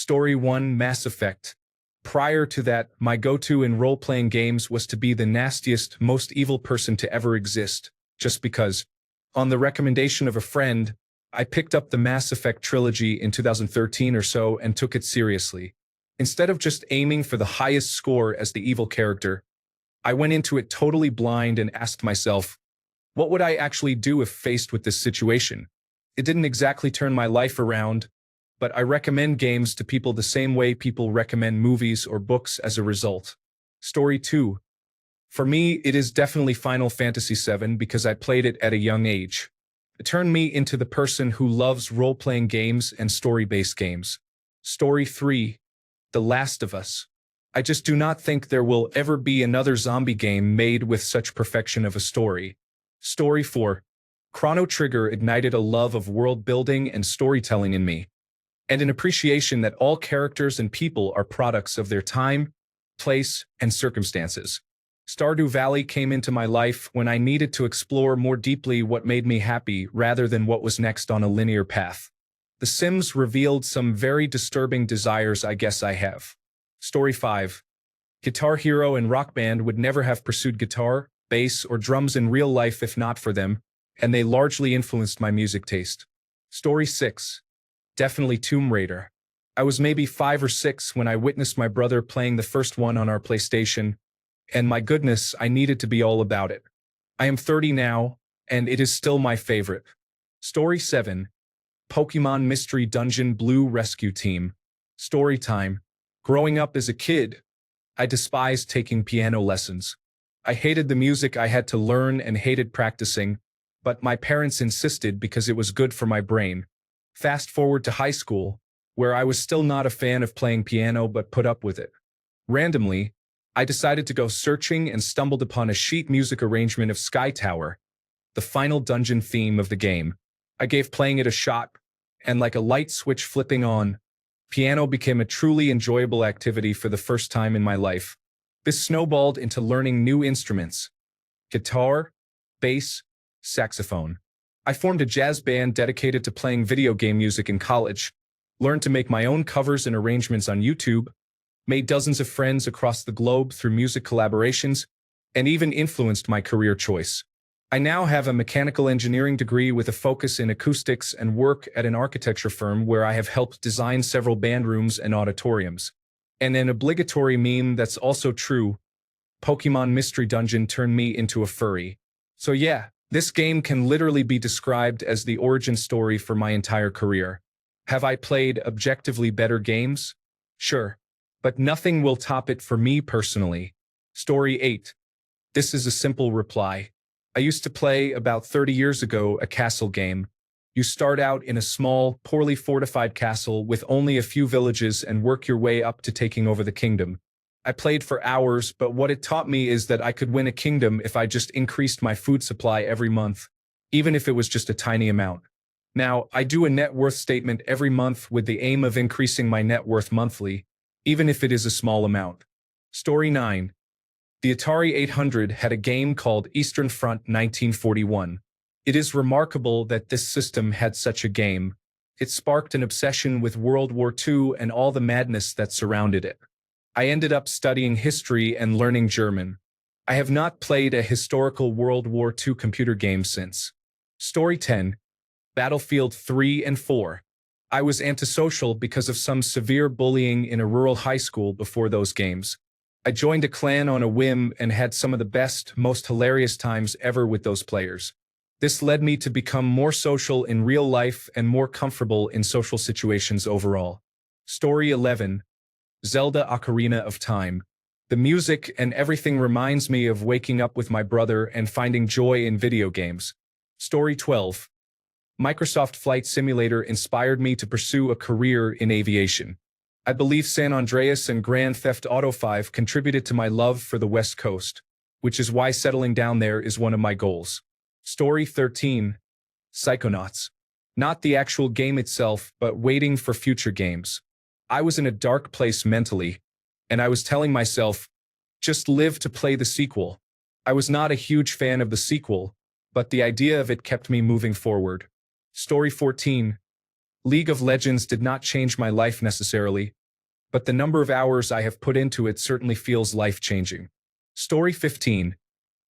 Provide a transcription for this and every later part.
Story 1, Mass Effect. Prior to that, my go-to in role-playing games was to be the nastiest, most evil person to ever exist, just because. On the recommendation of a friend, I picked up the Mass Effect trilogy in 2013 or so and took it seriously. Instead of just aiming for the highest score as the evil character, I went into it totally blind and asked myself, what would I actually do if faced with this situation? It didn't exactly turn my life around, but I recommend games to people the same way people recommend movies or books as a result. Story 2. For me, it is definitely Final Fantasy VII because I played it at a young age. It turned me into the person who loves role-playing games and story-based games. Story 3. The Last of Us. I just do not think there will ever be another zombie game made with such perfection of a story. Story 4. Chrono Trigger ignited a love of world building and storytelling in me, and an appreciation that all characters and people are products of their time, place, and circumstances. Stardew Valley came into my life when I needed to explore more deeply what made me happy rather than what was next on a linear path. The Sims revealed some very disturbing desires I guess I have. Story 5. Guitar Hero and Rock Band would never have pursued guitar, bass, or drums in real life if not for them, and they largely influenced my music taste. Story 6. Definitely Tomb Raider. I was maybe 5 or 6 when I witnessed my brother playing the first one on our PlayStation, and my goodness, I needed to be all about it. I am 30 now, and it is still my favorite. Story 7. Pokemon Mystery Dungeon Blue Rescue Team. Story time. Growing up as a kid, I despised taking piano lessons. I hated the music I had to learn and hated practicing, but my parents insisted because it was good for my brain. Fast forward to high school, where I was still not a fan of playing piano but put up with it. Randomly, I decided to go searching and stumbled upon a sheet music arrangement of Sky Tower, the final dungeon theme of the game. I gave playing it a shot, and like a light switch flipping on, piano became a truly enjoyable activity for the first time in my life. This snowballed into learning new instruments: guitar, bass, saxophone. I formed a jazz band dedicated to playing video game music in college, learned to make my own covers and arrangements on YouTube, made dozens of friends across the globe through music collaborations, and even influenced my career choice. I now have a mechanical engineering degree with a focus in acoustics and work at an architecture firm where I have helped design several band rooms and auditoriums. And an obligatory meme that's also true: Pokemon Mystery Dungeon turned me into a furry. So yeah, this game can literally be described as the origin story for my entire career. Have I played objectively better games? Sure, but nothing will top it for me personally. Story 8. This is a simple reply. I used to play, about 30 years ago, a castle game. You start out in a small, poorly fortified castle with only a few villages and work your way up to taking over the kingdom. I played for hours, but what it taught me is that I could win a kingdom if I just increased my food supply every month, even if it was just a tiny amount. Now, I do a net worth statement every month with the aim of increasing my net worth monthly, even if it is a small amount. Story 9. The Atari 800 had a game called Eastern Front 1941. It is remarkable that this system had such a game. It sparked an obsession with World War II and all the madness that surrounded it. I ended up studying history and learning German. I have not played a historical World War II computer game since. Story 10. Battlefield 3 and 4. I was antisocial because of some severe bullying in a rural high school before those games. I joined a clan on a whim and had some of the best, most hilarious times ever with those players. This led me to become more social in real life and more comfortable in social situations overall. Story 11. Zelda Ocarina of Time. The music and everything reminds me of waking up with my brother and finding joy in video games. Story 12. Microsoft Flight Simulator inspired me to pursue a career in aviation. I believe San Andreas and Grand Theft Auto 5 contributed to my love for the West Coast, which is why settling down there is one of my goals. Story 13. Psychonauts. Not the actual game itself, but waiting for future games. I was in a dark place mentally, and I was telling myself, just live to play the sequel. I was not a huge fan of the sequel, but the idea of it kept me moving forward. Story 14. League of Legends did not change my life necessarily, but the number of hours I have put into it certainly feels life-changing. Story 15.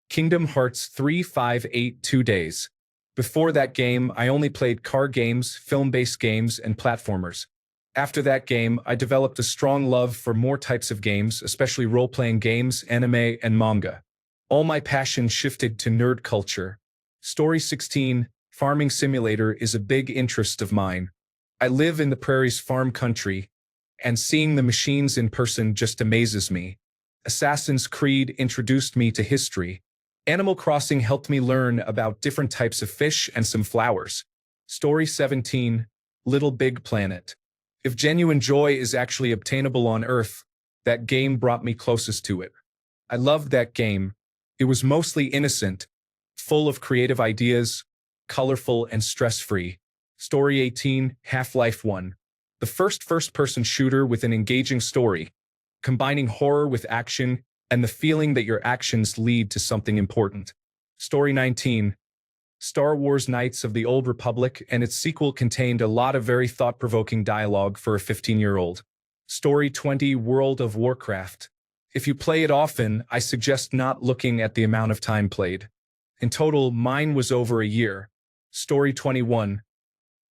Kingdom Hearts 3, 5, 8, 2 days. Before that game, I only played car games, film-based games, and platformers. After that game, I developed a strong love for more types of games, especially role-playing games, anime, and manga. All my passion shifted to nerd culture. Story 16. Farming Simulator is a big interest of mine. I live in the prairies farm country, and seeing the machines in person just amazes me. Assassin's Creed introduced me to history. Animal Crossing helped me learn about different types of fish and some flowers. Story 17. Little Big Planet. If genuine joy is actually obtainable on Earth, that game brought me closest to it. I loved that game. It was mostly innocent, full of creative ideas, colorful and stress-free. Story 18. Half-Life 1. The first-person shooter with an engaging story, combining horror with action and the feeling that your actions lead to something important. Story 19. Star Wars Knights of the Old Republic and its sequel contained a lot of very thought-provoking dialogue for a 15-year-old. Story 20. World of Warcraft. If you play it often, I suggest not looking at the amount of time played. In total, mine was over a year. Story 21.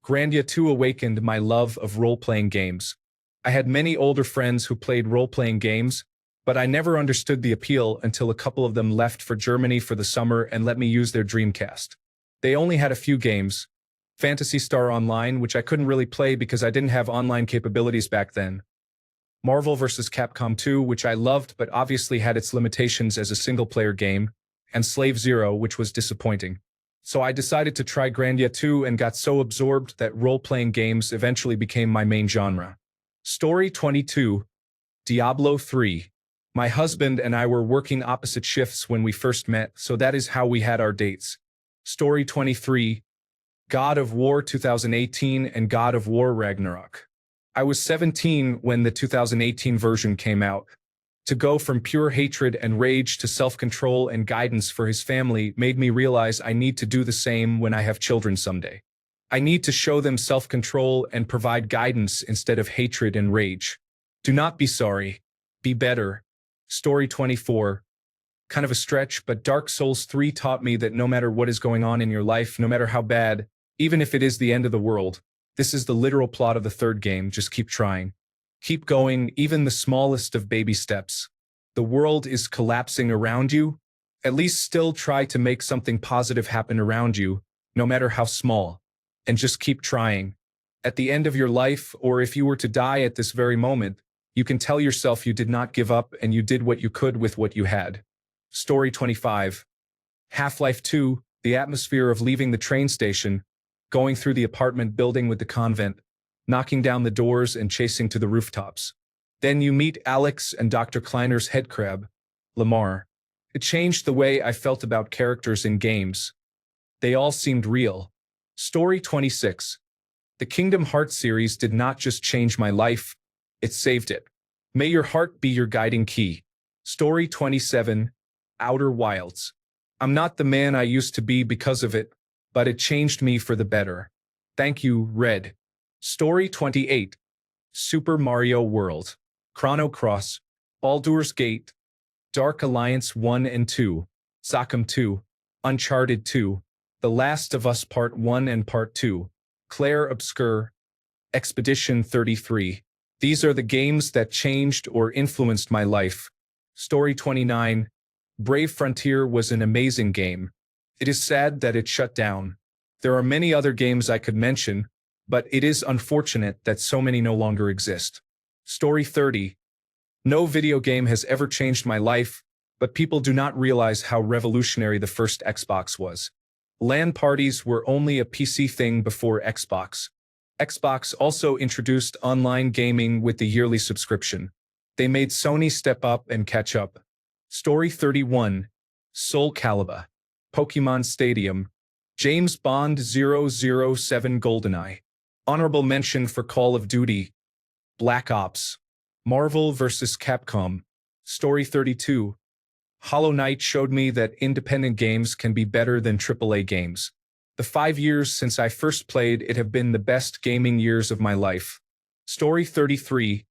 Grandia 2 awakened my love of role-playing games. I had many older friends who played role-playing games, but I never understood the appeal until a couple of them left for Germany for the summer and let me use their Dreamcast. They only had a few games. Phantasy Star Online, which I couldn't really play because I didn't have online capabilities back then. Marvel vs. Capcom 2, which I loved but obviously had its limitations as a single-player game, and Slave Zero, which was disappointing. So I decided to try Grandia 2 and got so absorbed that role-playing games eventually became my main genre. Story 22. Diablo 3. My husband and I were working opposite shifts when we first met, so that is how we had our dates. Story 23. God of War 2018 and God of War Ragnarok. I was 17 when the 2018 version came out. To go from pure hatred and rage to self-control and guidance for his family made me realize I need to do the same when I have children someday. I need to show them self-control and provide guidance instead of hatred and rage. Do not be sorry. Be better. Story 24. Kind of a stretch, but Dark Souls 3 taught me that no matter what is going on in your life, no matter how bad, even if it is the end of the world, this is the literal plot of the third game, just keep trying. Keep going, even the smallest of baby steps. The world is collapsing around you. At least still try to make something positive happen around you, no matter how small. And just keep trying. At the end of your life, or if you were to die at this very moment, you can tell yourself you did not give up and you did what you could with what you had. Story 25. Half-Life 2, the atmosphere of leaving the train station, going through the apartment building with the convent, knocking down the doors and chasing to the rooftops. Then you meet Alex and Dr. Kleiner's headcrab, Lamar. It changed the way I felt about characters in games. They all seemed real. Story 26. The Kingdom Hearts series did not just change my life, it saved it. May your heart be your guiding key. Story 27. Outer Wilds. I'm not the man I used to be because of it, but it changed me for the better. Thank you, Red. Story 28. Super Mario World. Chrono Cross. Baldur's Gate. Dark Alliance 1 and 2. Socom 2. Uncharted 2. The Last of Us Part 1 and Part 2. Claire Obscure. Expedition 33. These are the games that changed or influenced my life. Story 29. Brave Frontier was an amazing game. It is sad that it shut down. There are many other games I could mention, but it is unfortunate that so many no longer exist. Story 30. No video game has ever changed my life, but people do not realize how revolutionary the first Xbox was. LAN parties were only a PC thing before Xbox. Xbox also introduced online gaming with the yearly subscription. They made Sony step up and catch up. Story 31. Soul Calibur. Pokemon Stadium. James Bond 007 GoldenEye. Honorable mention for Call of Duty. Black Ops. Marvel vs. Capcom. Story 32. Hollow Knight showed me that independent games can be better than AAA games. The 5 years since I first played it have been the best gaming years of my life. Story 33,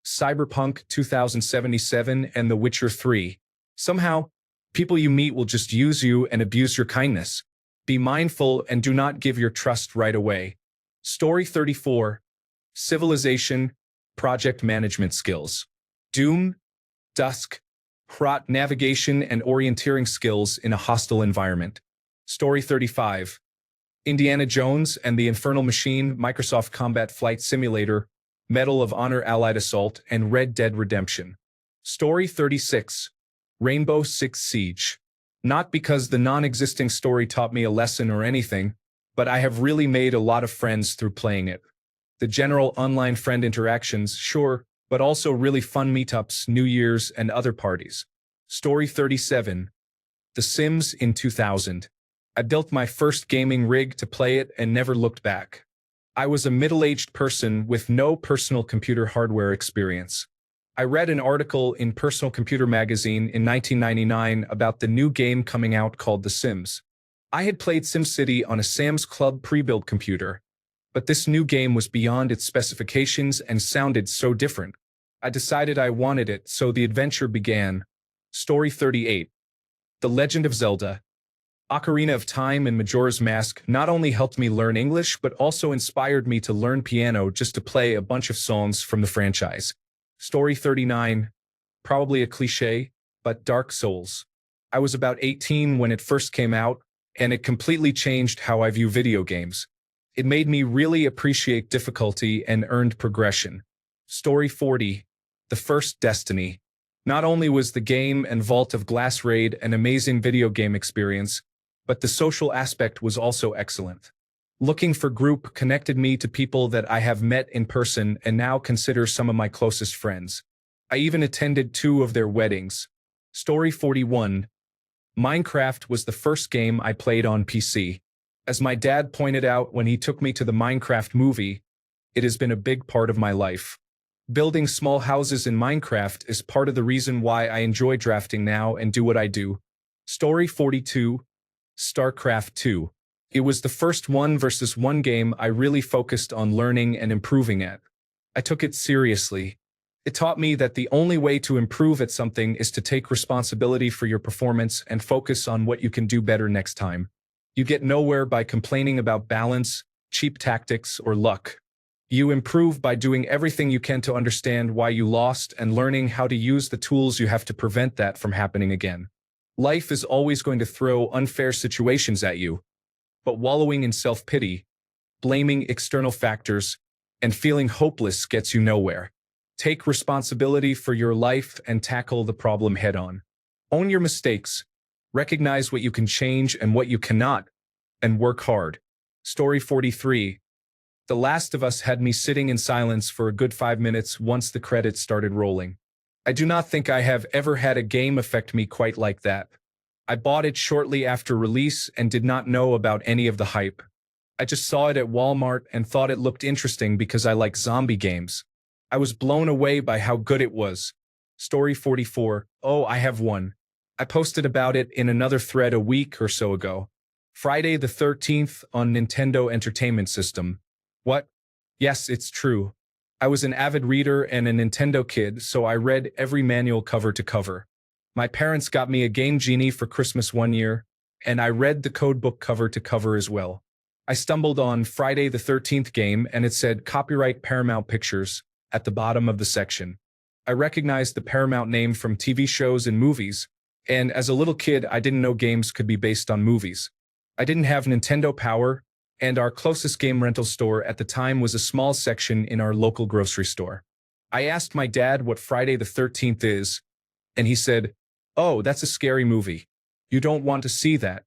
Cyberpunk 2077 and The Witcher 3. Somehow, people you meet will just use you and abuse your kindness. Be mindful and do not give your trust right away. Story 34, Civilization, Project Management Skills. Doom, Dusk, Hrot navigation and orienteering skills in a hostile environment. Story 35, Indiana Jones and the Infernal Machine, Microsoft Combat Flight Simulator, Medal of Honor Allied Assault, and Red Dead Redemption. Story 36, Rainbow Six Siege. Not because the non-existing story taught me a lesson or anything, but I have really made a lot of friends through playing it. The general online friend interactions, sure, but also really fun meetups, New Year's, and other parties. Story 37, The Sims in 2000. I built my first gaming rig to play it and never looked back. I was a middle-aged person with no personal computer hardware experience. I read an article in Personal Computer Magazine in 1999 about the new game coming out called The Sims. I had played SimCity on a Sam's Club pre-built computer, but this new game was beyond its specifications and sounded so different. I decided I wanted it, so the adventure began. Story 38, The Legend of Zelda. Ocarina of Time and Majora's Mask not only helped me learn English, but also inspired me to learn piano just to play a bunch of songs from the franchise. Story 39, probably a cliché, but Dark Souls. I was about 18 when it first came out, and it completely changed how I view video games. It made me really appreciate difficulty and earned progression. Story 40, The First Destiny. Not only was the game and Vault of Glass Raid an amazing video game experience, but the social aspect was also excellent. Looking for group connected me to people that I have met in person and now consider some of my closest friends. I even attended 2 of their weddings. Story 41, Minecraft was the first game I played on PC. As my dad pointed out when he took me to the Minecraft movie, it has been a big part of my life. Building small houses in Minecraft is part of the reason why I enjoy drafting now and do what I do. Story 42, StarCraft 2. It was the first 1v1 game I really focused on learning and improving at. I took it seriously. It taught me that the only way to improve at something is to take responsibility for your performance and focus on what you can do better next time. You get nowhere by complaining about balance, cheap tactics, or luck. You improve by doing everything you can to understand why you lost and learning how to use the tools you have to prevent that from happening again. Life is always going to throw unfair situations at you, but wallowing in self-pity, blaming external factors, and feeling hopeless gets you nowhere. Take responsibility for your life and tackle the problem head-on. Own your mistakes, recognize what you can change and what you cannot, and work hard. Story 43. The Last of Us had me sitting in silence for a good 5 minutes once the credits started rolling. I do not think I have ever had a game affect me quite like that. I bought it shortly after release and did not know about any of the hype. I just saw it at Walmart and thought it looked interesting because I like zombie games. I was blown away by how good it was. Story 44. Oh, I have one. I posted about it in another thread a week or so ago. Friday the 13th on Nintendo Entertainment System. What? Yes, it's true. I was an avid reader and a Nintendo kid, so I read every manual cover to cover. My parents got me a Game Genie for Christmas one year, and I read the codebook cover to cover as well. I stumbled on Friday the 13th game and it said Copyright Paramount Pictures at the bottom of the section. I recognized the Paramount name from TV shows and movies, and as a little kid I didn't know games could be based on movies. I didn't have Nintendo Power, and our closest game rental store at the time was a small section in our local grocery store. I asked my dad what Friday the 13th is, and he said, "Oh, that's a scary movie. You don't want to see that."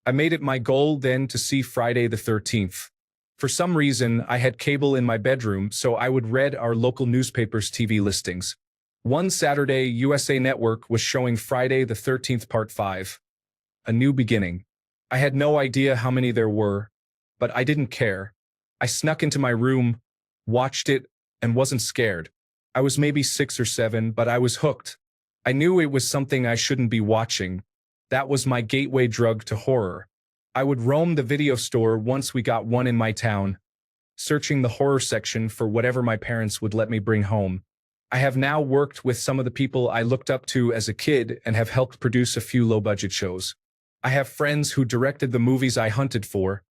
I made it my goal then to see Friday the 13th. For some reason, I had cable in my bedroom, so I would read our local newspaper's TV listings. One Saturday, USA Network was showing Friday the 13th Part 5, A New Beginning. I had no idea how many there were, but I didn't care. I snuck into my room, watched it, and wasn't scared. I was maybe 6 or 7, but I was hooked. I knew it was something I shouldn't be watching. That was my gateway drug to horror. I would roam the video store once we got one in my town, searching the horror section for whatever my parents would let me bring home. I have now worked with some of the people I looked up to as a kid and have helped produce a few low-budget shows. I have friends who directed the movies I hunted for,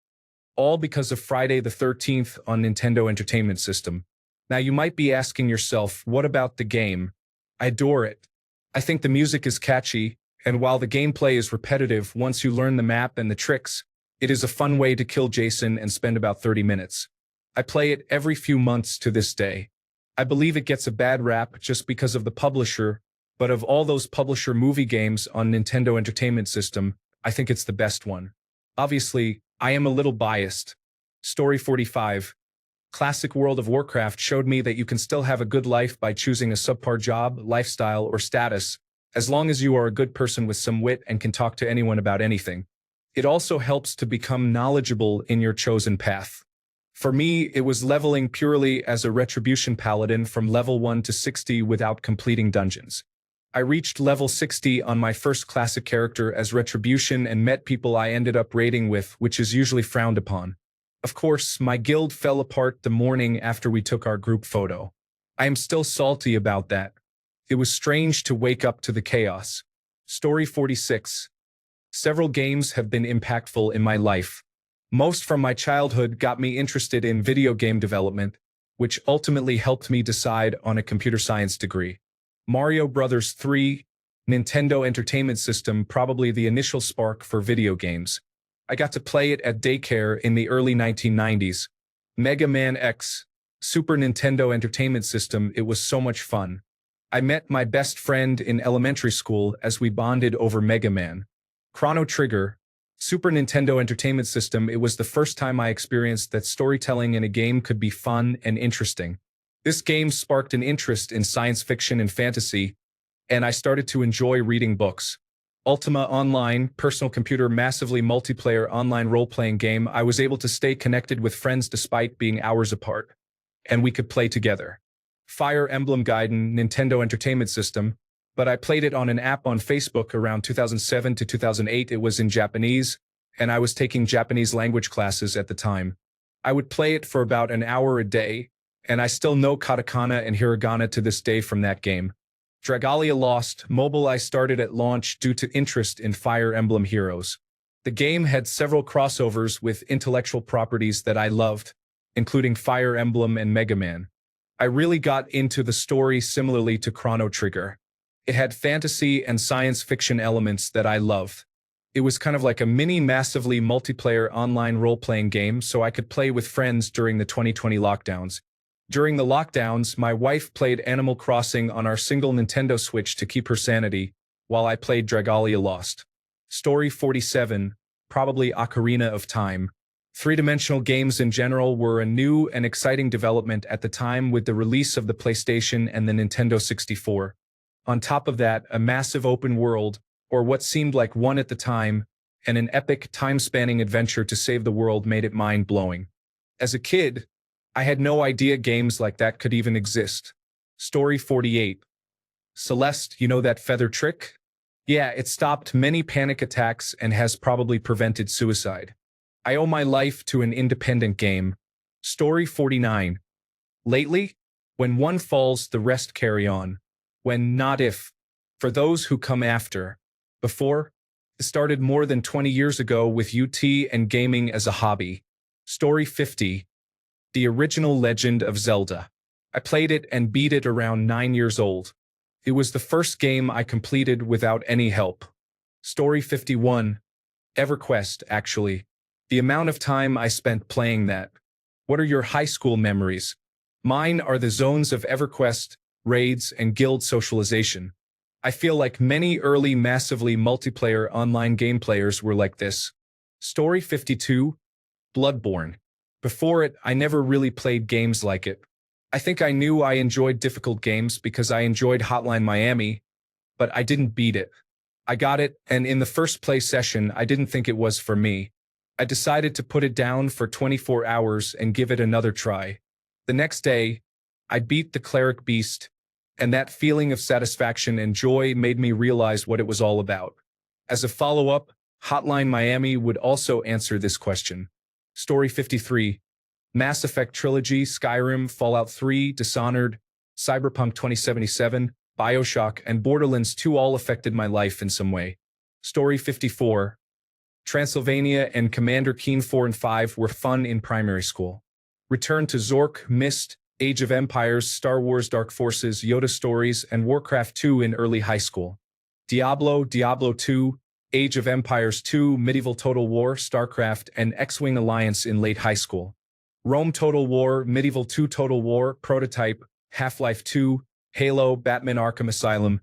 all because of Friday the 13th on Nintendo Entertainment System. Now you might be asking yourself, what about the game? I adore it. I think the music is catchy, and while the gameplay is repetitive once you learn the map and the tricks, it is a fun way to kill Jason and spend about 30 minutes. I play it every few months to this day. I believe it gets a bad rap just because of the publisher, but of all those publisher movie games on Nintendo Entertainment System, I think it's the best one. Obviously, I am a little biased. Story 45. Classic World of Warcraft showed me that you can still have a good life by choosing a subpar job, lifestyle, or status, as long as you are a good person with some wit and can talk to anyone about anything. It also helps to become knowledgeable in your chosen path. For me, it was leveling purely as a Retribution Paladin from level 1 to 60 without completing dungeons. I reached level 60 on my first classic character as Retribution and met people I ended up raiding with, which is usually frowned upon. Of course, my guild fell apart the morning after we took our group photo. I am still salty about that. It was strange to wake up to the chaos. Story 46. Several games have been impactful in my life. Most from my childhood got me interested in video game development, which ultimately helped me decide on a computer science degree. Mario Bros. 3, Nintendo Entertainment System, probably the initial spark for video games. I got to play it at daycare in the early 1990s. Mega Man X, Super Nintendo Entertainment System, it was so much fun. I met my best friend in elementary school as we bonded over Mega Man. Chrono Trigger, Super Nintendo Entertainment System, it was the first time I experienced that storytelling in a game could be fun and interesting. This game sparked an interest in science fiction and fantasy, and I started to enjoy reading books. Ultima Online, personal computer massively multiplayer online role-playing game, I was able to stay connected with friends despite being hours apart, and we could play together. Fire Emblem Gaiden, Nintendo Entertainment System, but I played it on an app on Facebook around 2007 to 2008. It was in Japanese, and I was taking Japanese language classes at the time. I would play it for about an hour a day, and I still know katakana and hiragana to this day from that game. Dragalia Lost, mobile, I started at launch due to interest in Fire Emblem Heroes. The game had several crossovers with intellectual properties that I loved, including Fire Emblem and Mega Man. I really got into the story similarly to Chrono Trigger. It had fantasy and science fiction elements that I loved. It was kind of like a mini massively multiplayer online role-playing game so I could play with friends during the 2020 lockdowns. During the lockdowns, my wife played Animal Crossing on our single Nintendo Switch to keep her sanity, while I played Dragalia Lost. Story 47, probably Ocarina of Time. Three-dimensional games in general were a new and exciting development at the time with the release of the PlayStation and the Nintendo 64. On top of that, a massive open world, or what seemed like one at the time, and an epic, time-spanning adventure to save the world made it mind-blowing. As a kid, I had no idea games like that could even exist. Story 48. Celeste, you know that feather trick? Yeah, it stopped many panic attacks and has probably prevented suicide. I owe my life to an independent game. Story 49. Lately, when one falls, the rest carry on. When, not if. For those who come after. Before, it started more than 20 years ago with UT and gaming as a hobby. Story 50. The original Legend of Zelda. I played it and beat it around 9 years old. It was the first game I completed without any help. Story 51. EverQuest, actually. The amount of time I spent playing that. What are your high school memories? Mine are the zones of EverQuest, raids, and guild socialization. I feel like many early massively multiplayer online game players were like this. Story 52. Bloodborne. Before it, I never really played games like it. I think I knew I enjoyed difficult games because I enjoyed Hotline Miami, but I didn't beat it. I got it, and in the first play session, I didn't think it was for me. I decided to put it down for 24 hours and give it another try. The next day, I beat the Cleric Beast, and that feeling of satisfaction and joy made me realize what it was all about. As a follow-up, Hotline Miami would also answer this question. Story 53. Mass Effect Trilogy, Skyrim, Fallout 3, Dishonored, Cyberpunk 2077, BioShock, and Borderlands 2 all affected my life in some way. Story 54. Transylvania and Commander Keen 4 and 5 were fun in primary school. Return to Zork, Myst, Age of Empires, Star Wars Dark Forces, Yoda Stories, and Warcraft 2 in early high school. Diablo, Diablo 2, Age of Empires 2, Medieval Total War, StarCraft, and X-Wing Alliance in late high school. Rome Total War, Medieval 2 Total War, Prototype, Half-Life 2, Halo, Batman Arkham Asylum,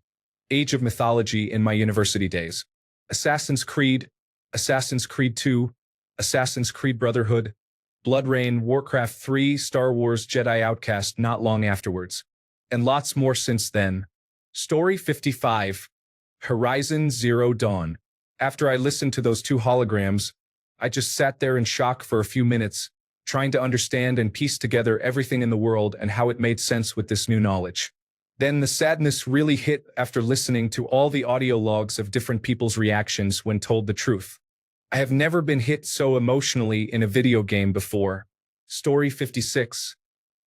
Age of Mythology in my university days. Assassin's Creed 2, Assassin's Creed Brotherhood, Blood Rain, Warcraft 3, Star Wars Jedi Outcast not long afterwards. And lots more since then. Story 55. Horizon Zero Dawn. After I listened to those two holograms, I just sat there in shock for a few minutes, trying to understand and piece together everything in the world and how it made sense with this new knowledge. Then the sadness really hit after listening to all the audio logs of different people's reactions when told the truth. I have never been hit so emotionally in a video game before. Story 56.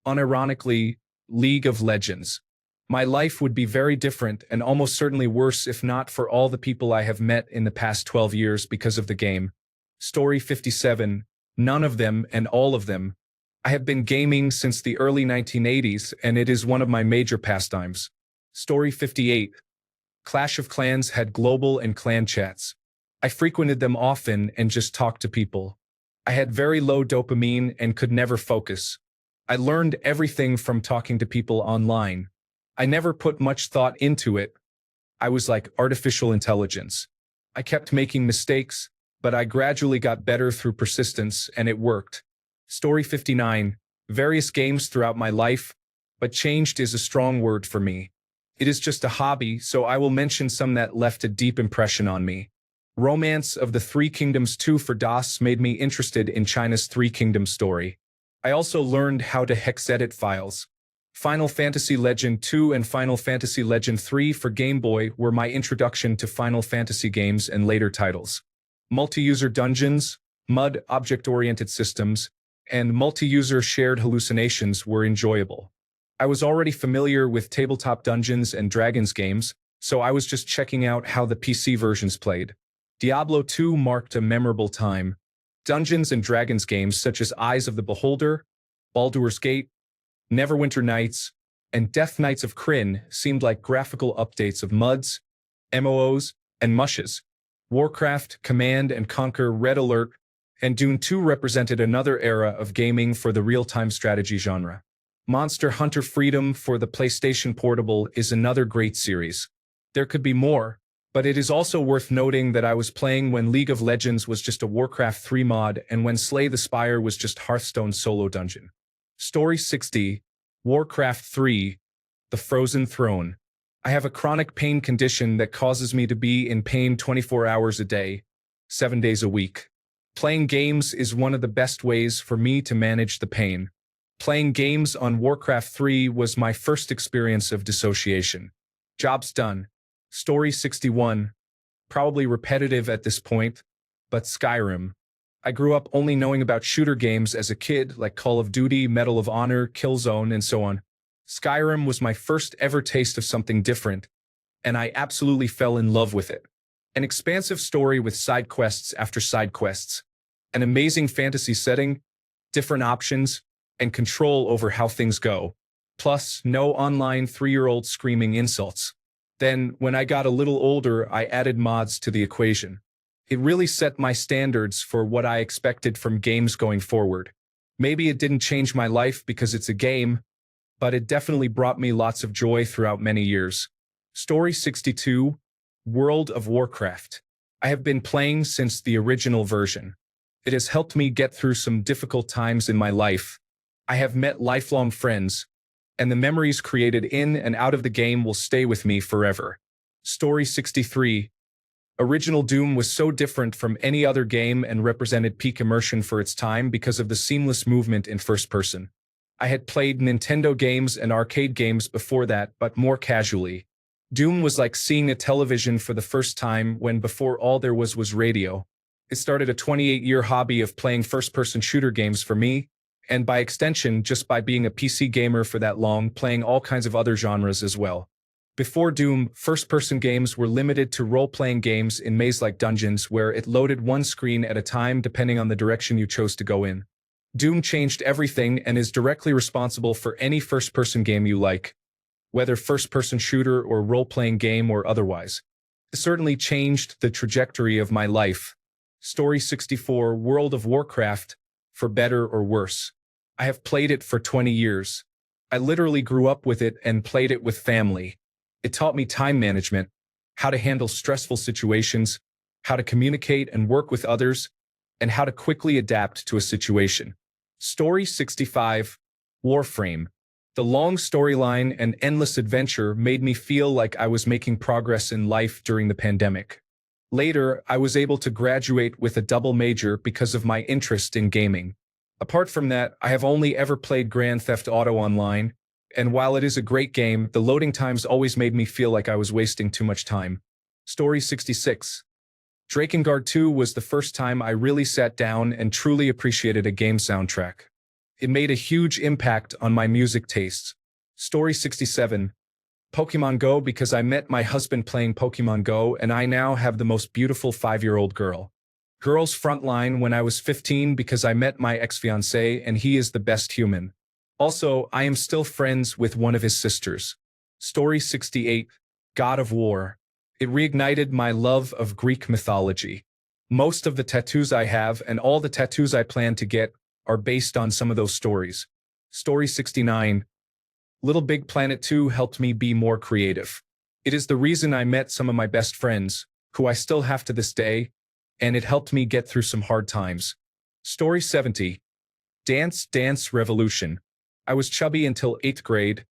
Unironically, League of Legends. My life would be very different and almost certainly worse if not for all the people I have met in the past 12 years because of the game. Story 57. None of them and all of them. I have been gaming since the early 1980s and it is one of my major pastimes. Story 58. Clash of Clans had global and clan chats. I frequented them often and just talked to people. I had very low dopamine and could never focus. I learned everything from talking to people online. I never put much thought into it. I was like artificial intelligence. I kept making mistakes, but I gradually got better through persistence and it worked. Story 59. Various games throughout my life, but changed is a strong word for me. It is just a hobby, so I will mention some that left a deep impression on me. Romance of the Three Kingdoms 2 for DOS made me interested in China's Three Kingdoms story. I also learned how to hex edit files. Final Fantasy Legend 2 and Final Fantasy Legend 3 for Game Boy were my introduction to Final Fantasy games and later titles. Multi-user dungeons, MUD object-oriented systems, and multi-user shared hallucinations were enjoyable. I was already familiar with tabletop Dungeons and Dragons games, so I was just checking out how the PC versions played. Diablo 2 marked a memorable time. Dungeons and Dragons games such as Eyes of the Beholder, Baldur's Gate, Neverwinter Nights, and Death Knights of Krynn seemed like graphical updates of MUDs, MOOs, and mushes. Warcraft, Command and Conquer, Red Alert, and Dune 2 represented another era of gaming for the real-time strategy genre. Monster Hunter Freedom for the PlayStation Portable is another great series. There could be more, but it is also worth noting that I was playing when League of Legends was just a Warcraft 3 mod and when Slay the Spire was just Hearthstone's solo dungeon. Story 60. Warcraft 3. The Frozen Throne. I have a chronic pain condition that causes me to be in pain 24 hours a day, 7 days a week. Playing games is one of the best ways for me to manage the pain. Playing games on Warcraft 3 was my first experience of dissociation. Job's done. Story 61. Probably repetitive at this point, but Skyrim. I grew up only knowing about shooter games as a kid like Call of Duty, Medal of Honor, Killzone, and so on. Skyrim was my first ever taste of something different, and I absolutely fell in love with it. An expansive story with side quests after side quests. An amazing fantasy setting, different options, and control over how things go. Plus, no online 3-year-old screaming insults. Then, when I got a little older, I added mods to the equation. It really set my standards for what I expected from games going forward. Maybe it didn't change my life because it's a game, but it definitely brought me lots of joy throughout many years. Story 62. World of Warcraft. I have been playing since the original version. It has helped me get through some difficult times in my life. I have met lifelong friends, and the memories created in and out of the game will stay with me forever. Story 63. Original Doom was so different from any other game and represented peak immersion for its time because of the seamless movement in first person. I had played Nintendo games and arcade games before that, but more casually. Doom was like seeing a television for the first time when before all there was radio. It started a 28-year hobby of playing first-person shooter games for me, and by extension, just by being a PC gamer for that long, playing all kinds of other genres as well. Before Doom, first-person games were limited to role-playing games in maze-like dungeons where it loaded one screen at a time depending on the direction you chose to go in. Doom changed everything and is directly responsible for any first-person game you like, whether first-person shooter or role-playing game or otherwise. It certainly changed the trajectory of my life. Story 64, World of Warcraft, for better or worse. I have played it for 20 years. I literally grew up with it and played it with family. It taught me time management, how to handle stressful situations, how to communicate and work with others, and how to quickly adapt to a situation. Story 65, Warframe. The long storyline and endless adventure made me feel like I was making progress in life during the pandemic. Later, I was able to graduate with a double major because of my interest in gaming. Apart from that, I have only ever played Grand Theft Auto Online, and while it is a great game, the loading times always made me feel like I was wasting too much time. Story 66. Drakengard 2 was the first time I really sat down and truly appreciated a game soundtrack. It made a huge impact on my music tastes. Story 67. Pokemon Go, because I met my husband playing Pokemon Go and I now have the most beautiful 5-year-old girl. Girls Frontline when I was 15 because I met my ex-fiancé and he is the best human. Also, I am still friends with one of his sisters. Story 68. God of War. It reignited my love of Greek mythology. Most of the tattoos I have and all the tattoos I plan to get are based on some of those stories. Story 69. Little Big Planet 2 helped me be more creative. It is the reason I met some of my best friends, who I still have to this day, and it helped me get through some hard times. Story 70. Dance Dance Revolution. I was chubby until 8th grade,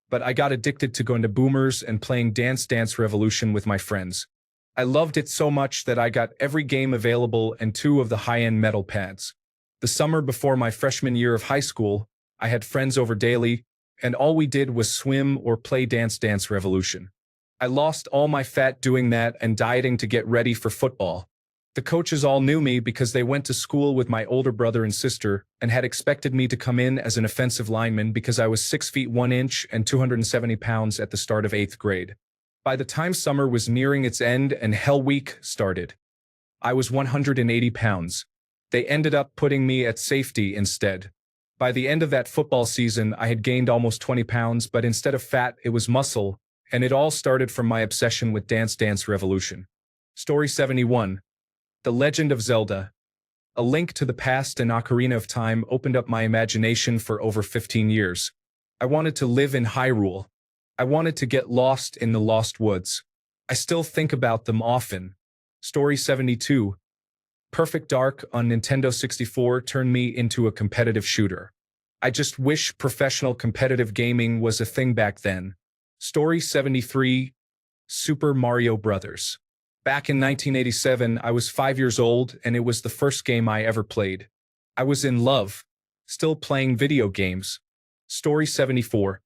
but I got addicted to going to Boomers and playing Dance Dance Revolution with my friends. I loved it so much that I got every game available and 2 of the high-end metal pads. The summer before my freshman year of high school, I had friends over daily, and all we did was swim or play Dance Dance Revolution. I lost all my fat doing that and dieting to get ready for football. The coaches all knew me because they went to school with my older brother and sister and had expected me to come in as an offensive lineman because I was 6 feet 1 inch and 270 pounds at the start of 8th grade. By the time summer was nearing its end and Hell Week started, I was 180 pounds. They ended up putting me at safety instead. By the end of that football season, I had gained almost 20 pounds, but instead of fat, it was muscle, and it all started from my obsession with Dance Dance Revolution. Story 71. The Legend of Zelda. A Link to the Past and Ocarina of Time opened up my imagination for over 15 years. I wanted to live in Hyrule. I wanted to get lost in the Lost Woods. I still think about them often. Story 72. Perfect Dark on Nintendo 64 turned me into a competitive shooter. I just wish professional competitive gaming was a thing back then. Story 73. Super Mario Bros. Back in 1987, I was 5 years old and it was the first game I ever played. I was in love, still playing video games. Story 74.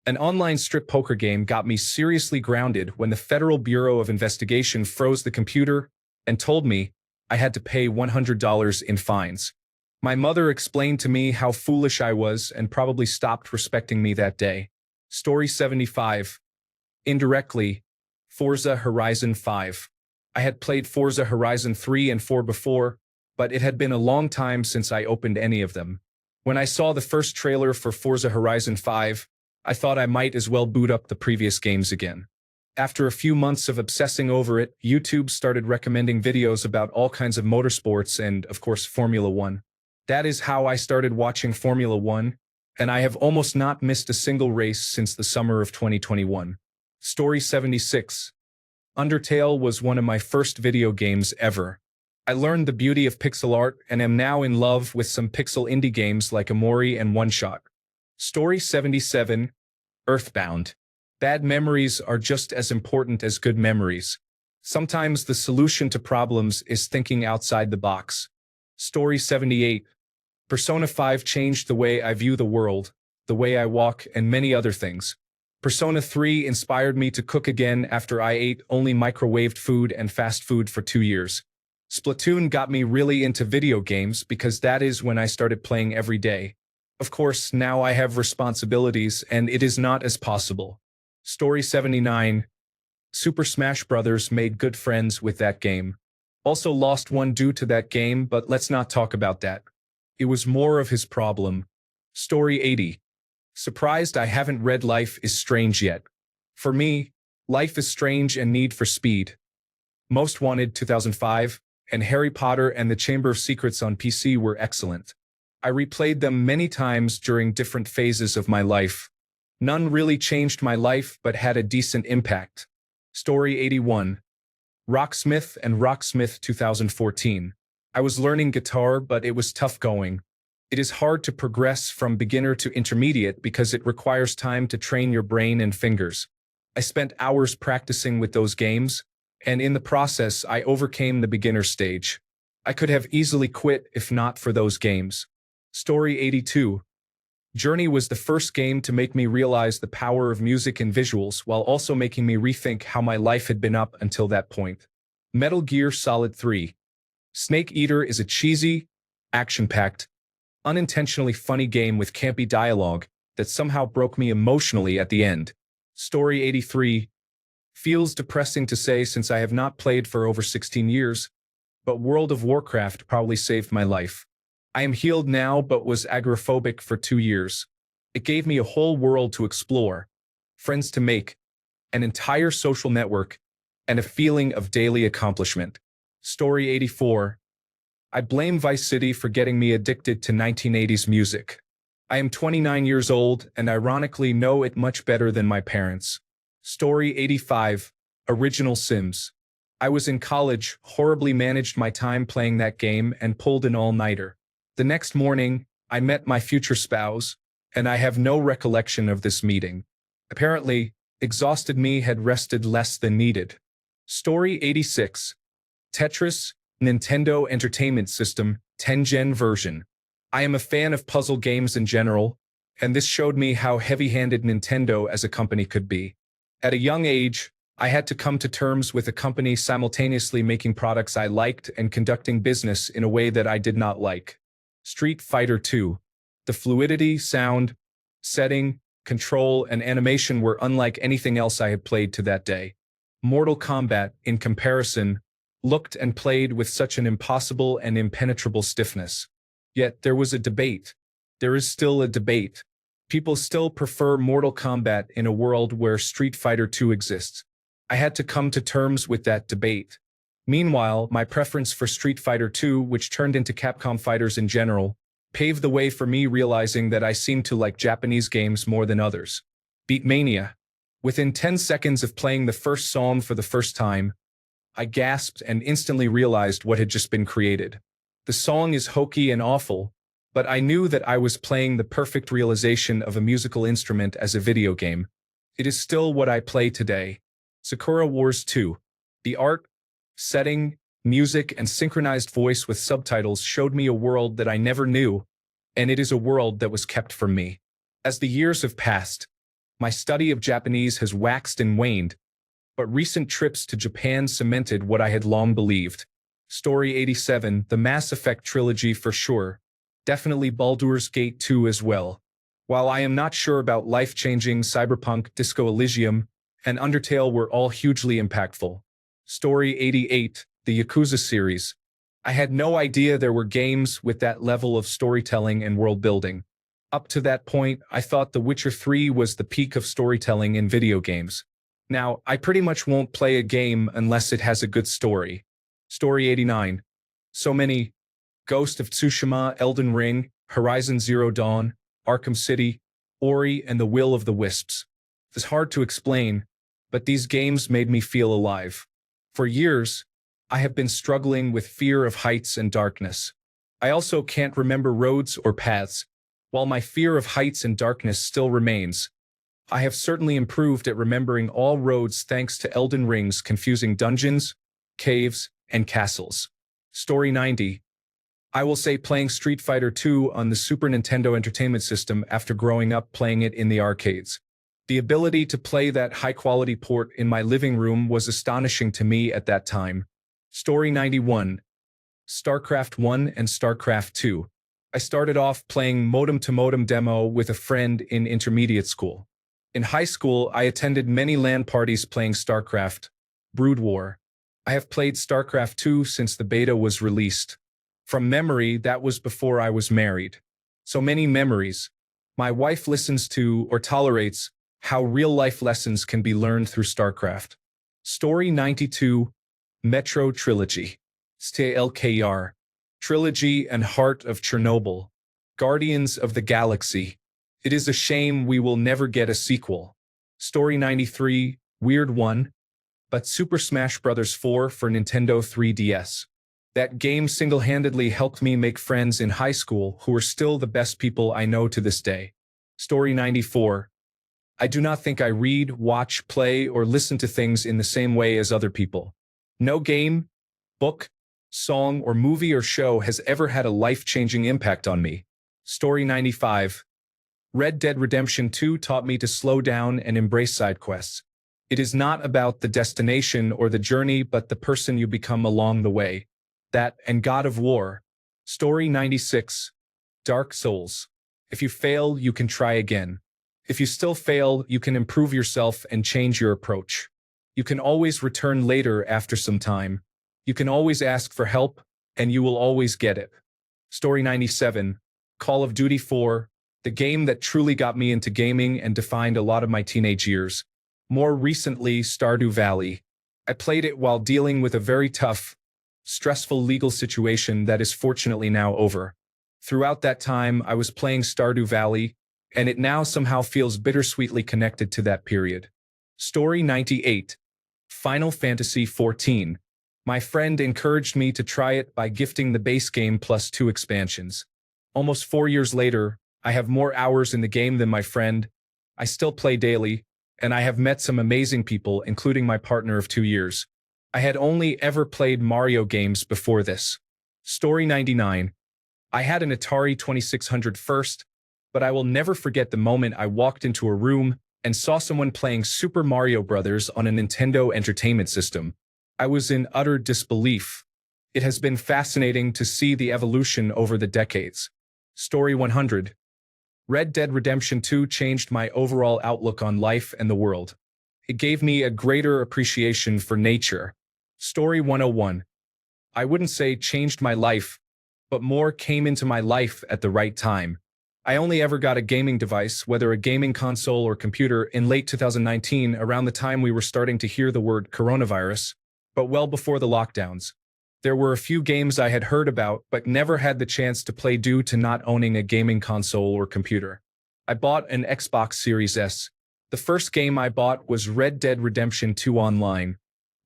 An online strip poker game got me seriously grounded when the Federal Bureau of Investigation froze the computer and told me I had to pay $100 in fines. My mother explained to me how foolish I was and probably stopped respecting me that day. Story 75. Indirectly, Forza Horizon 5. I had played Forza Horizon 3 and 4 before, but it had been a long time since I opened any of them. When I saw the first trailer for Forza Horizon 5, I thought I might as well boot up the previous games again. After a few months of obsessing over it, YouTube started recommending videos about all kinds of motorsports and, of course, Formula 1. That is how I started watching Formula 1, and I have almost not missed a single race since the summer of 2021. Story 76. Undertale was one of my first video games ever. I learned the beauty of pixel art and am now in love with some pixel indie games like Amori and One Shot. Story 77. Earthbound. Bad memories are just as important as good memories. Sometimes the solution to problems is thinking outside the box. Story 78. Persona 5 changed the way I view the world, the way I walk, and many other things. Persona 3 inspired me to cook again after I ate only microwaved food and fast food for 2 years. Splatoon got me really into video games because that is when I started playing every day. Of course, now I have responsibilities and it is not as possible. Story 79. Super Smash Bros. Made good friends with that game. Also lost one due to that game, but let's not talk about that. It was more of his problem. Story 80. Surprised I haven't read Life is Strange yet. For me, Life is Strange and Need for Speed. Most Wanted 2005, and Harry Potter and the Chamber of Secrets on PC were excellent. I replayed them many times during different phases of my life. None really changed my life but had a decent impact. Story 81. Rocksmith and Rocksmith 2014. I was learning guitar, but it was tough going. It is hard to progress from beginner to intermediate because it requires time to train your brain and fingers. I spent hours practicing with those games, and in the process I overcame the beginner stage. I could have easily quit if not for those games. Story 82. Journey was the first game to make me realize the power of music and visuals while also making me rethink how my life had been up until that point. Metal Gear Solid 3. Snake Eater is a cheesy, action-packed, unintentionally funny game with campy dialogue that somehow broke me emotionally at the end. Story 83. Feels depressing to say since I have not played for over 16 years, but World of Warcraft probably saved my life. I am healed now but was agoraphobic for 2 years. It gave me a whole world to explore, friends to make, an entire social network, and a feeling of daily accomplishment. Story 84. I blame Vice City for getting me addicted to 1980s music. I am 29 years old and ironically know it much better than my parents. Story 85. Original Sims. I was in college, horribly managed my time playing that game and pulled an all-nighter. The next morning, I met my future spouse, and I have no recollection of this meeting. Apparently, exhausted me had rested less than needed. Story 86. Tetris, Nintendo Entertainment System, 10th-gen version. I am a fan of puzzle games in general, and this showed me how heavy-handed Nintendo as a company could be. At a young age, I had to come to terms with a company simultaneously making products I liked and conducting business in a way that I did not like. Street Fighter II. The fluidity, sound, setting, control, and animation were unlike anything else I had played to that day. Mortal Kombat, in comparison, looked and played with such an impossible and impenetrable stiffness. Yet there was a debate. There is still a debate. People still prefer Mortal Kombat in a world where Street Fighter II exists. I had to come to terms with that debate. Meanwhile, my preference for Street Fighter II, which turned into Capcom fighters in general, paved the way for me realizing that I seemed to like Japanese games more than others. Beatmania. Within 10 seconds of playing the first song for the first time, I gasped and instantly realized what had just been created. The song is hokey and awful, but I knew that I was playing the perfect realization of a musical instrument as a video game. It is still what I play today. Sakura Wars 2. The art, setting, music, and synchronized voice with subtitles showed me a world that I never knew, and it is a world that was kept from me. As the years have passed, my study of Japanese has waxed and waned, but recent trips to Japan cemented what I had long believed. Story 87, the Mass Effect trilogy for sure. Definitely Baldur's Gate 2 as well. While I am not sure about life-changing Cyberpunk, Disco Elysium, and Undertale were all hugely impactful. Story 88, the Yakuza series. I had no idea there were games with that level of storytelling and world building. Up to that point, I thought The Witcher 3 was the peak of storytelling in video games. Now, I pretty much won't play a game unless it has a good story. Story 89. So many. Ghost of Tsushima, Elden Ring, Horizon Zero Dawn, Arkham City, Ori, and The Will of the Wisps. It's hard to explain, but these games made me feel alive. For years, I have been struggling with fear of heights and darkness. I also can't remember roads or paths. While my fear of heights and darkness still remains, I have certainly improved at remembering all roads thanks to Elden Ring's confusing dungeons, caves, and castles. Story 90. I will say playing Street Fighter II on the Super Nintendo Entertainment System after growing up playing it in the arcades. The ability to play that high-quality port in my living room was astonishing to me at that time. Story 91. StarCraft 1 and StarCraft 2. I started off playing modem-to-modem demo with a friend in intermediate school. In high school, I attended many LAN parties playing StarCraft, Brood War. I have played StarCraft 2 since the beta was released. From memory, that was before I was married. So many memories. My wife listens to or tolerates how real-life lessons can be learned through StarCraft. Story 92. Metro Trilogy. STLKR. Trilogy and Heart of Chernobyl. Guardians of the Galaxy. It is a shame we will never get a sequel. Story 93. Weird one. But Super Smash Bros. 4 for Nintendo 3DS. That game single-handedly helped me make friends in high school who are still the best people I know to this day. Story 94. I do not think I read, watch, play, or listen to things in the same way as other people. No game, book, song, or movie or show has ever had a life-changing impact on me. Story 95. Red Dead Redemption 2 taught me to slow down and embrace side quests. It is not about the destination or the journey but the person you become along the way. That and God of War. Story 96. Dark Souls. If you fail, you can try again. If you still fail, you can improve yourself and change your approach. You can always return later after some time. You can always ask for help, and you will always get it. Story 97. Call of Duty 4. The game that truly got me into gaming and defined a lot of my teenage years. More recently, Stardew Valley. I played it while dealing with a very tough, stressful legal situation that is fortunately now over. Throughout that time, I was playing Stardew Valley, and it now somehow feels bittersweetly connected to that period. Story 98. Final Fantasy XIV. My friend encouraged me to try it by gifting the base game plus 2 expansions. Almost 4 years later, I have more hours in the game than my friend. I still play daily, and I have met some amazing people, including my partner of 2 years. I had only ever played Mario games before this. Story 99. I had an Atari 2600 first, but I will never forget the moment I walked into a room and saw someone playing Super Mario Bros. On a Nintendo Entertainment System. I was in utter disbelief. It has been fascinating to see the evolution over the decades. Story 100. Red Dead Redemption 2 changed my overall outlook on life and the world. It gave me a greater appreciation for nature. Story 101. I wouldn't say changed my life, but more came into my life at the right time. I only ever got a gaming device, whether a gaming console or computer, in late 2019, around the time we were starting to hear the word coronavirus, but well before the lockdowns. There were a few games I had heard about, but never had the chance to play due to not owning a gaming console or computer. I bought an Xbox Series S. The first game I bought was Red Dead Redemption 2 Online.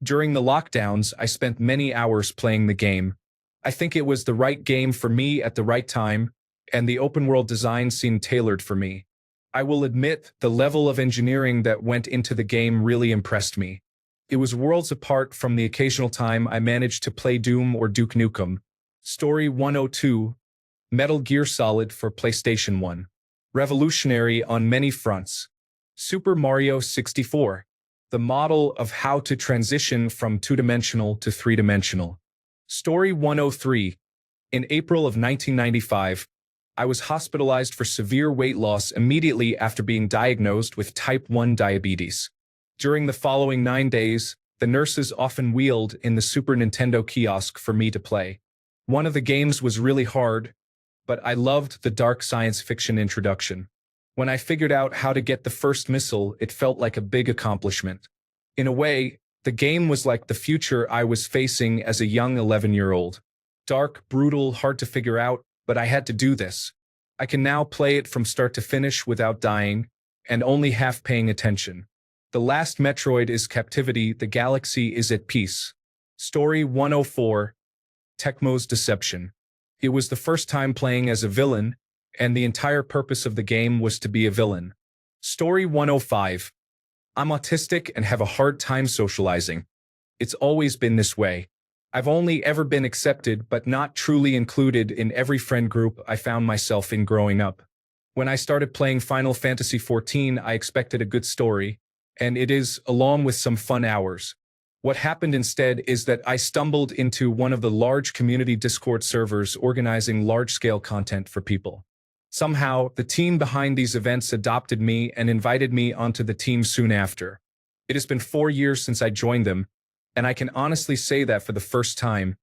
During the lockdowns, I spent many hours playing the game. I think it was the right game for me at the right time, and the open-world design seemed tailored for me. I will admit, the level of engineering that went into the game really impressed me. It was worlds apart from the occasional time I managed to play Doom or Duke Nukem. Story 102. Metal Gear Solid for PlayStation 1. Revolutionary on many fronts. Super Mario 64. The model of how to transition from two-dimensional to three-dimensional. Story 103. In April of 1995, I was hospitalized for severe weight loss immediately after being diagnosed with type 1 diabetes. During the following 9 days, the nurses often wheeled in the Super Nintendo kiosk for me to play. One of the games was really hard, but I loved the dark science fiction introduction. When I figured out how to get the first missile, it felt like a big accomplishment. In a way, the game was like the future I was facing as a young 11-year-old. Dark, brutal, hard to figure out, but I had to do this. I can now play it from start to finish without dying, and only half paying attention. The last Metroid is captivity, the galaxy is at peace. Story 104. Tecmo's Deception. It was the first time playing as a villain, and the entire purpose of the game was to be a villain. Story 105. I'm autistic and have a hard time socializing. It's always been this way. I've only ever been accepted but not truly included in every friend group I found myself in growing up. When I started playing Final Fantasy XIV, I expected a good story, and it is, along with some fun hours. What happened instead is that I stumbled into one of the large community Discord servers organizing large-scale content for people. Somehow, the team behind these events adopted me and invited me onto the team soon after. It has been 4 years since I joined them, and I can honestly say that for the first time,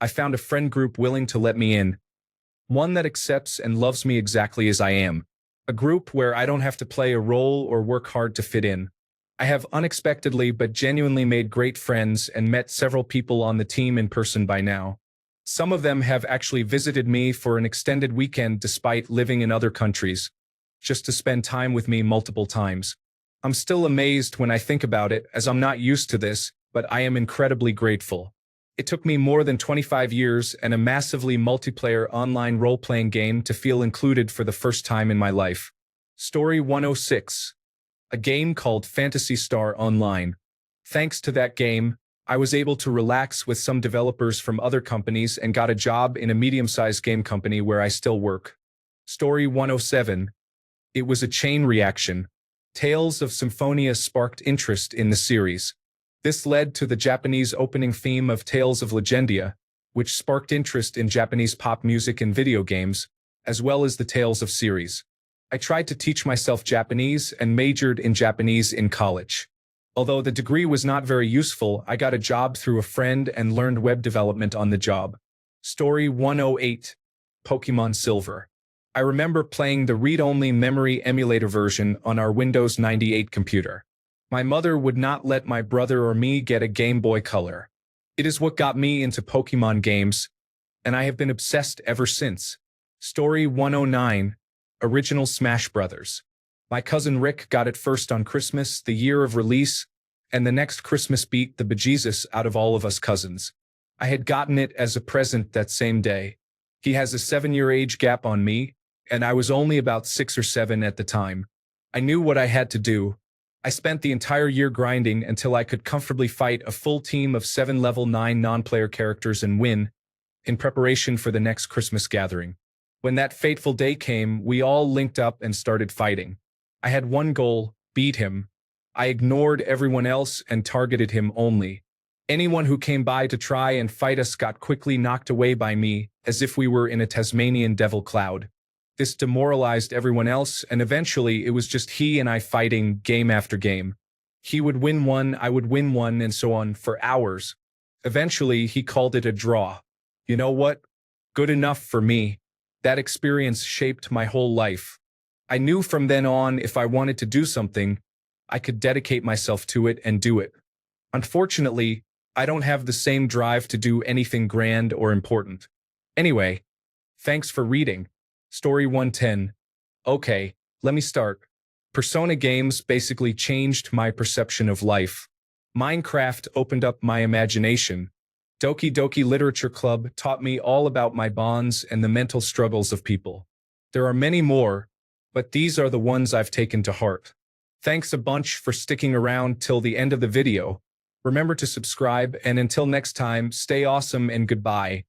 I found a friend group willing to let me in. One that accepts and loves me exactly as I am. A group where I don't have to play a role or work hard to fit in. I have unexpectedly but genuinely made great friends and met several people on the team in person by now. Some of them have actually visited me for an extended weekend despite living in other countries, just to spend time with me multiple times. I'm still amazed when I think about it, as I'm not used to this, but I am incredibly grateful. It took me more than 25 years and a massively multiplayer online role-playing game to feel included for the first time in my life. Story 106. A game called Phantasy Star Online. Thanks to that game, I was able to relax with some developers from other companies and got a job in a medium-sized game company where I still work. Story 107. It was a chain reaction. Tales of Symphonia sparked interest in the series. This led to the Japanese opening theme of Tales of Legendia, which sparked interest in Japanese pop music and video games, as well as the Tales of series. I tried to teach myself Japanese and majored in Japanese in college. Although the degree was not very useful, I got a job through a friend and learned web development on the job. Story 108. Pokemon Silver. I remember playing the read-only memory emulator version on our Windows 98 computer. My mother would not let my brother or me get a Game Boy Color. It is what got me into Pokemon games, and I have been obsessed ever since. Story 109. Original Smash Brothers. My cousin Rick got it first on Christmas, the year of release, and the next Christmas beat the bejesus out of all of us cousins. I had gotten it as a present that same day. He has a 7-year age gap on me, and I was only about 6 or 7 at the time. I knew what I had to do. I spent the entire year grinding until I could comfortably fight a full team of 7 level 9 non-player characters and win, in preparation for the next Christmas gathering. When that fateful day came, we all linked up and started fighting. I had one goal: beat him. I ignored everyone else and targeted him only. Anyone who came by to try and fight us got quickly knocked away by me, as if we were in a Tasmanian devil cloud. This demoralized everyone else, and eventually it was just he and I fighting game after game. He would win one, I would win one, and so on for hours. Eventually, he called it a draw. You know what? Good enough for me. That experience shaped my whole life. I knew from then on if I wanted to do something, I could dedicate myself to it and do it. Unfortunately, I don't have the same drive to do anything grand or important. Anyway, thanks for reading. Story 110. Okay, let me start. Persona games basically changed my perception of life. Minecraft opened up my imagination. Doki Doki Literature Club taught me all about my bonds and the mental struggles of people. There are many more, but these are the ones I've taken to heart. Thanks a bunch for sticking around till the end of the video. Remember to subscribe, and until next time, stay awesome and goodbye.